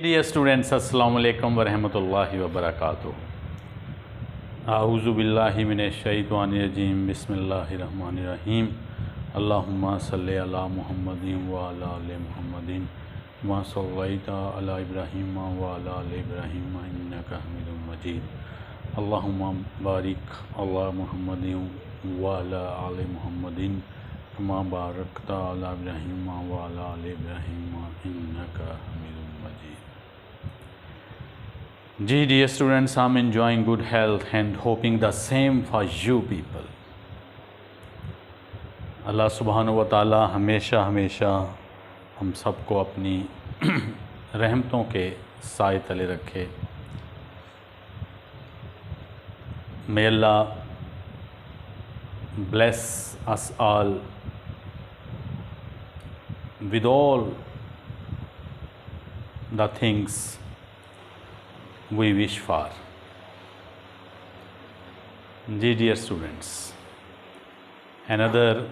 Dear students, अस्सलाम वालेकुम वरहमतुल्लाहि वबरकातुहू। आऊज़ु बिल्लाहि मिनश्शैतानिर्रजीम, बिस्मिल्लाहिर्रहमानिर्रहीम। अल्लाहुम्मा सल्लि अला मुहम्मदिन व अला आलि मुहम्मदिन मा सल्लैता अला इब्राहीम व अला आलि इब्राहीम इन्नका हमीदुम मजीद। अल्लाहुम्मा बारिक अला मुहम्मदिन व अला आलि मुहम्मदिन कमा बारकता अला इब्राहीम व अला आलि इब्राहीम इन्नका हमीदुम मजीद। जी dear students, I'm enjoying good health and hoping the same for you people. अल्लाह सुब्हानहू व तआला हमेशा हमेशा हम सबको अपनी रहमतों के साए तले रखे। May Allah bless us all with all the things we wish for. Ji dear students, another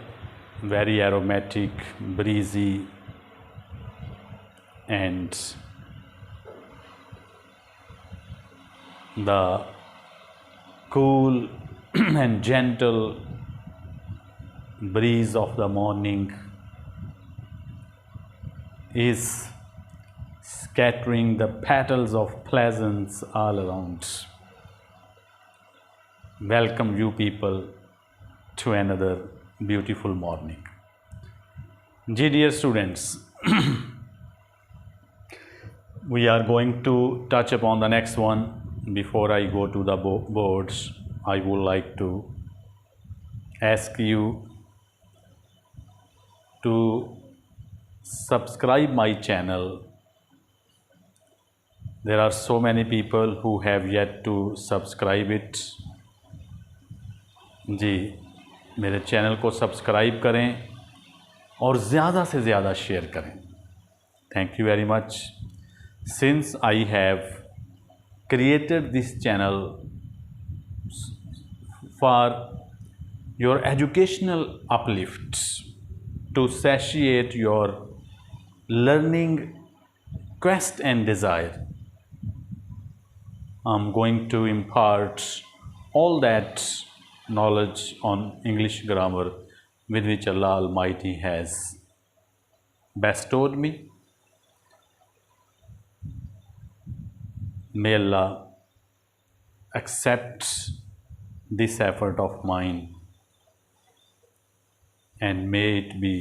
very aromatic, breezy and the cool and gentle breeze of the morning is scattering the petals of pleasance all around. Welcome you people to another beautiful morning. Dear students, we are going to touch upon the next one. Before I go to the boards, I would like to ask you to subscribe my channel. There are so many people who have yet to subscribe it. जी मेरे channel को subscribe करें और ज़्यादा से ज़्यादा share करें। Thank you very much. Since I have created this channel for your educational uplift, to satiate your learning quest and desire. I'm going to impart all that knowledge on English grammar with which Allah Almighty has bestowed me. May Allah accept this effort of mine and may it be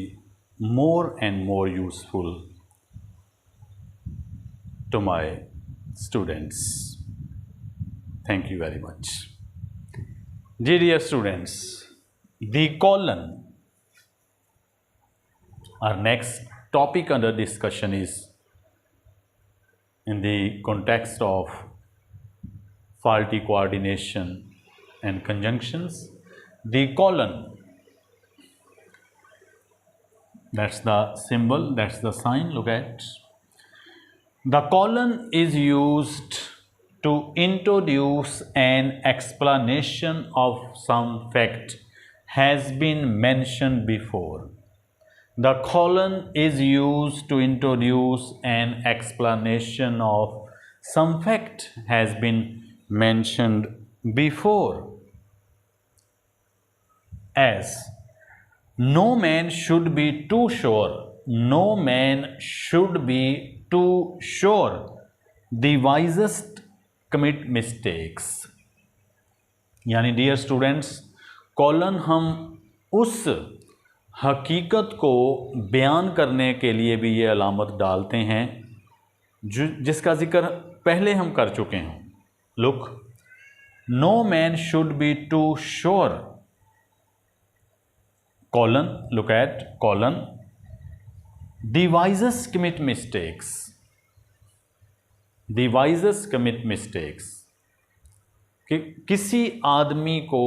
more and more useful to my students. Thank you very much. Dear students, the colon, our next topic under discussion is in the context of faulty coordination and conjunctions. The colon, that's the symbol, that's the sign, look at. The colon is used to introduce an explanation of some fact has been mentioned before. The colon is used to introduce an explanation of some fact has been mentioned before. As no man should be too sure, no man should be too sure, the wisest commit mistakes. यानी dear students, colon हम उस हकीकत को बयान करने के लिए भी ये अलामत डालते हैं जिसका ज़िक्र पहले हम कर चुके हैं। Look, no man should be too sure, colon, look at colon, the wisest commit mistakes, the wisest commit mistakes, कि किसी आदमी को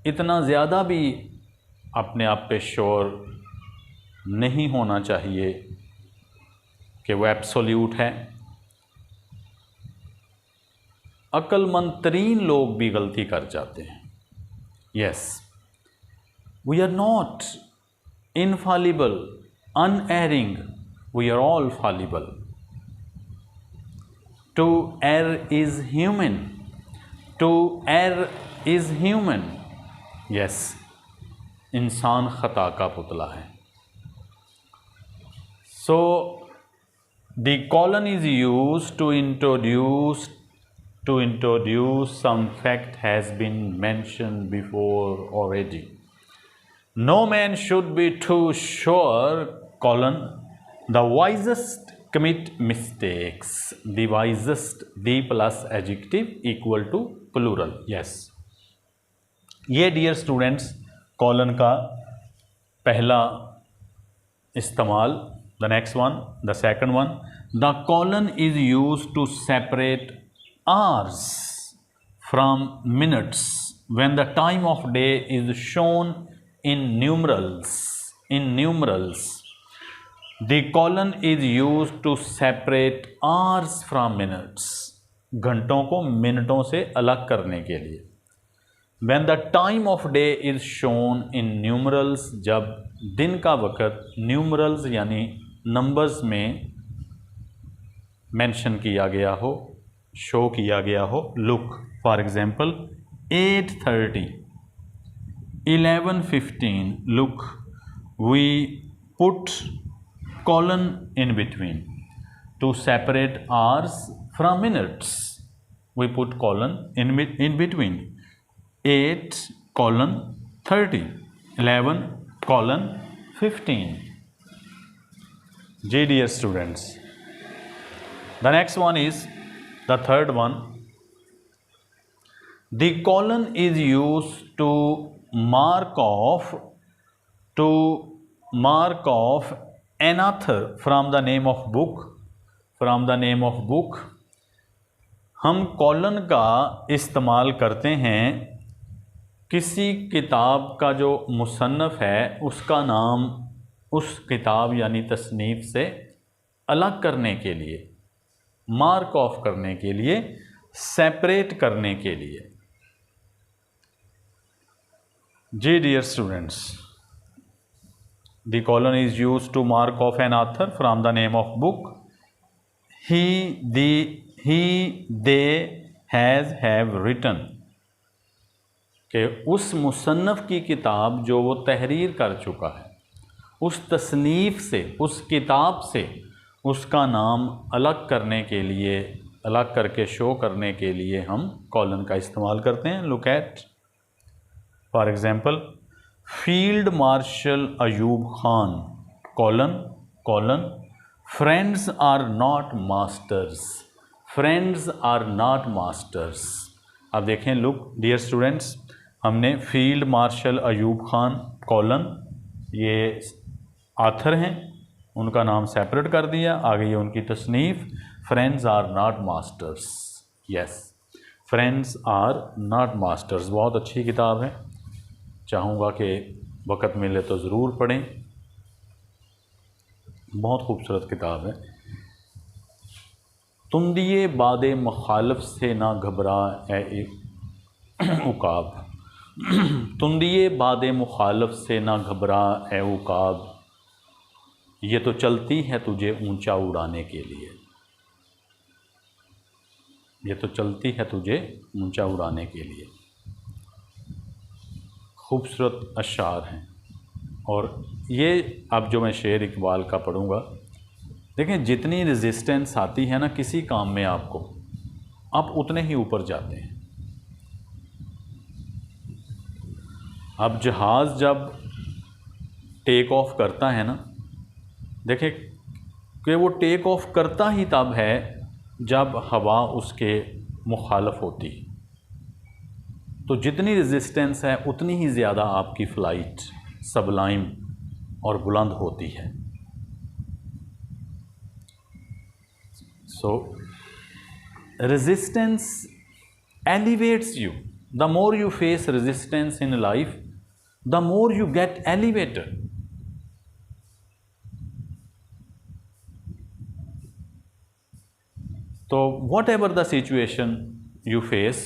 इतना ज़्यादा भी अपने आप पे श्योर नहीं होना चाहिए कि वो एब्सोल्यूट है। अक्लमंद तरीन लोग भी गलती कर जाते हैं। Yes, we are not infallible, unerring, we are all fallible. To err is human. To err is human. Yes, इंसान खता का पुतला है. So the colon is used to introduce some fact has been mentioned before already. No man should be too sure, colon, the wisest commit mistakes. The wisest, the plus adjective equal to plural. Yes. ये dear students colon का पहला इस्तेमाल. The next one, the second one, the colon is use to separate hours from minutes when the time of day is shown in numerals. The colon is used to separate hours from minutes. घंटों को मिनटों से अलग करने के लिए. When the time of day is shown in numerals, जब दिन का वक़्त numerals यानी नंबर्स में मेंशन किया गया हो, शो किया गया हो. Look for example 8:30, 11:15. Look, we put colon in between to separate hours from minutes. We put colon in between 8:30, 11:15. जी dear students, the next one is the third one. The colon is used to mark off an author from the name of book. हम colon का इस्तेमाल करते हैं किसी किताब का जो मुसन्नफ़ है उसका नाम उस किताब यानी तसनीफ़ से अलग करने के लिए, मार्क ऑफ करने के लिए, सेपरेट करने के लिए. जी dear students, the colon is use to mark off an author from the name of book. He, they, has, have written. कि उस मुसन्नफ़ की किताब जो वो तहरीर कर चुका है, उस तसनीफ़ से, उस किताब से उसका नाम अलग करने के लिए, अलग करके शो करने के लिए हम कॉलन का इस्तेमाल करते हैं. Look at for example field marshal Ayub Khan, colon, friends are not masters. अब देखें, लुक डियर स्टूडेंट्स, हमने field marshal Ayub Khan, colon, ये आथर हैं, उनका नाम सेपरेट कर दिया. आगे ये उनकी तसनीफ़, friends are not masters. Yes, friends are not masters. बहुत अच्छी किताब है, चाहूँगा कि वक़्त मिले तो ज़रूर पढ़ें. बहुत खूबसूरत किताब है. तुम दिए बादे मुखालफ से ना घबरा ए उकाब. तुम दिए बादे मुखालफ से ना घबरा ए उकाब. ये तो चलती है तुझे ऊंचा उड़ाने के लिए. ये तो चलती है तुझे ऊंचा उड़ाने के लिए. खूबसूरत अशार हैं. और ये अब जो मैं शेर इकबाल का पढ़ूँगा, देखें जितनी रेजिस्टेंस आती है ना किसी काम में आपको, आप उतने ही ऊपर जाते हैं. अब जहाज़ जब टेक ऑफ करता है ना, देखें कि वो टेक ऑफ करता ही तब है जब हवा उसके मुखालफ होती. तो जितनी रेजिस्टेंस है उतनी ही ज़्यादा आपकी फ़्लाइट सबलाइम और बुलंद होती है. सो resistance elevates you. The more you face resistance in life, the more you get elevated. So whatever the situation you face,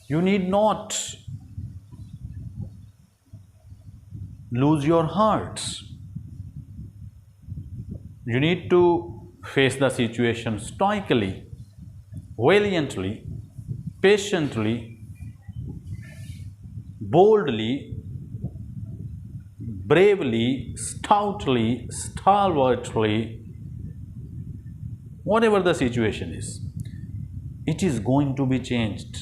you need not lose your heart. You need to face the situation stoically valiantly, patiently, boldly, bravely, stoutly, stalwartly, whatever the situation is, it is going to be changed.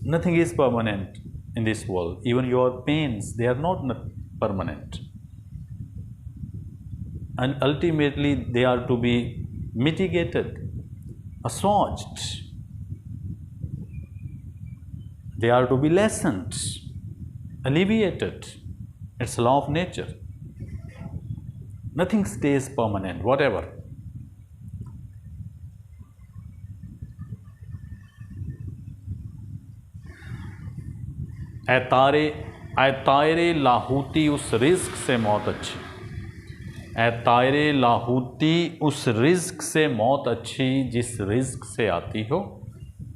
Nothing is permanent in this world. Even your pains, they are not permanent. And ultimately, they are to be mitigated, assuaged. They are to be lessened, alleviated. It's a law of nature. Nothing stays permanent, whatever. ऐ तायरे लाहूती उस रिज़्क़ से मौत अच्छी, ऐ तायरे लाहूती उस रिज़्क़ से मौत अच्छी जिस रिज़्क़ से आती हो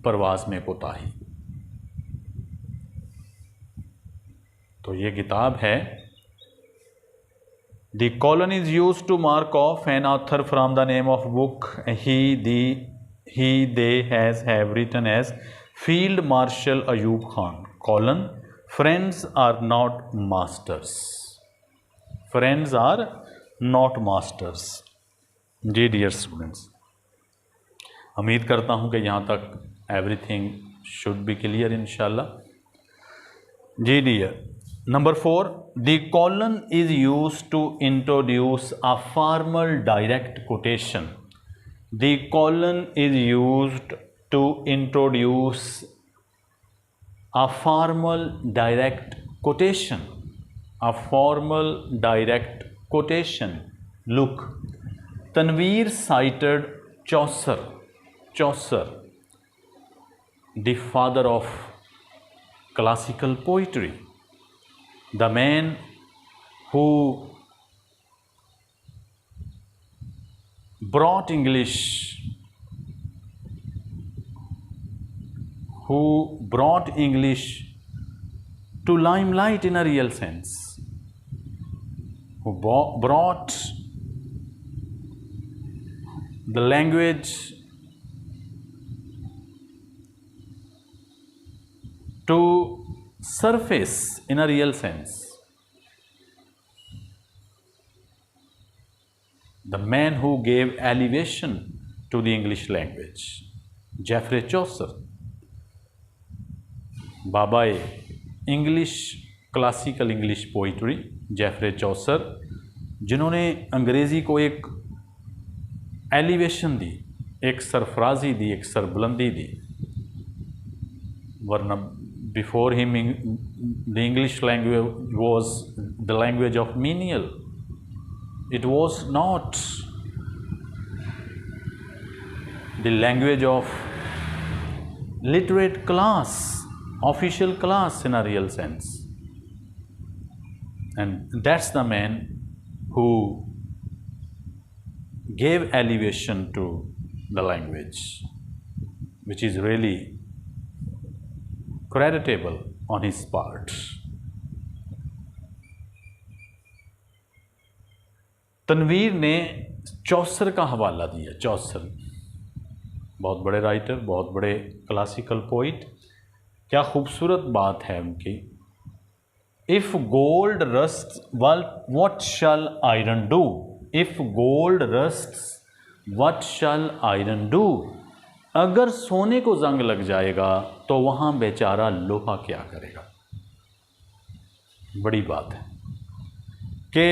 परवाज़ में कोताही। तो ये किताब है The colon is used to mark off an author from the name of book they have written as Field Marshal Ayub Khan. Colon, friends are not masters. Friends are not masters. जी dear students, उम्मीद करता हूँ कि यहाँ तक everything should be clear इंशाल्लाह। जी dear, Number 4, the colon is used to introduce a formal direct quotation. The colon is used to introduce a formal direct quotation. A formal direct quotation. Look, Tanveer cited Chaucer, the father of classical poetry. The man who brought English to limelight in a real sense, who brought the language to surface in a real sense. The man who gave elevation to the English language, Geoffrey Chaucer, बाबाए English classical English poetry Geoffrey Chaucer, जिन्होंने अंग्रेज़ी को एक elevation दी, एक सरफराजी दी, एक सरबुलंदी दी। वरना before him the English language was the language of menial, it was not the language of literate class, official class in a real sense. And that's the man who gave elevation to the language, which is really creditable on his part. Tanveer ने Chaucer का हवाला दिया। चौसर बहुत बड़े writer, बहुत बड़े classical poet. क्या खूबसूरत बात है उनकी। If gold rusts what shall iron do, if gold rusts what shall iron do, अगर सोने को जंग लग जाएगा तो वहाँ बेचारा लोहा क्या करेगा। बड़ी बात है कि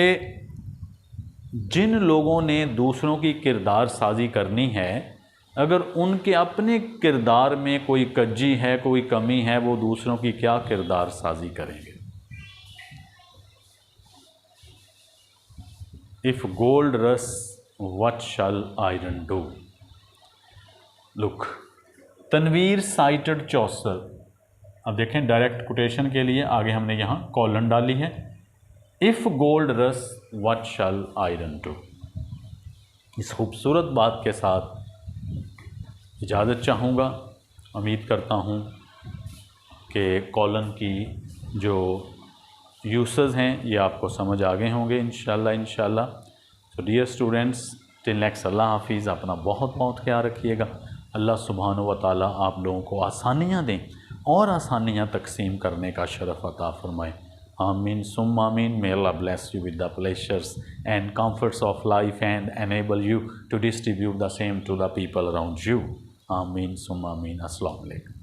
जिन लोगों ने दूसरों की किरदार साजी करनी है, अगर उनके अपने किरदार में कोई कज्जी है, कोई कमी है, वो दूसरों की क्या किरदार साजी करेंगे। If gold rust what shall iron do. Look, Tanveer cited Chaucer. अब देखें, डायरेक्ट कोटेशन के लिए आगे हमने यहाँ कॉलन डाली है। If gold rust what shall iron do. इस खूबसूरत बात के साथ इजाज़त चाहूँगा। उम्मीद करता हूँ कि कॉलन की जो यूसेस हैं ये आपको समझ आ गए होंगे इंशाल्लाह। So dear students, till next, अल्लाह हाफिज़। अपना बहुत बहुत ख्याल रखिएगा। अल्लाह सुब्हानहू व तआला आप लोगों को आसानियाँ दें और आसानियाँ तकसीम करने का शरफ़ अता फ़रमाए। आमीन सुम्मा आमीन। May Allah bless you with the pleasures and comforts of life and enable you to distribute the same to the people around you. Ameen summa ameen. Assalamu alaikum.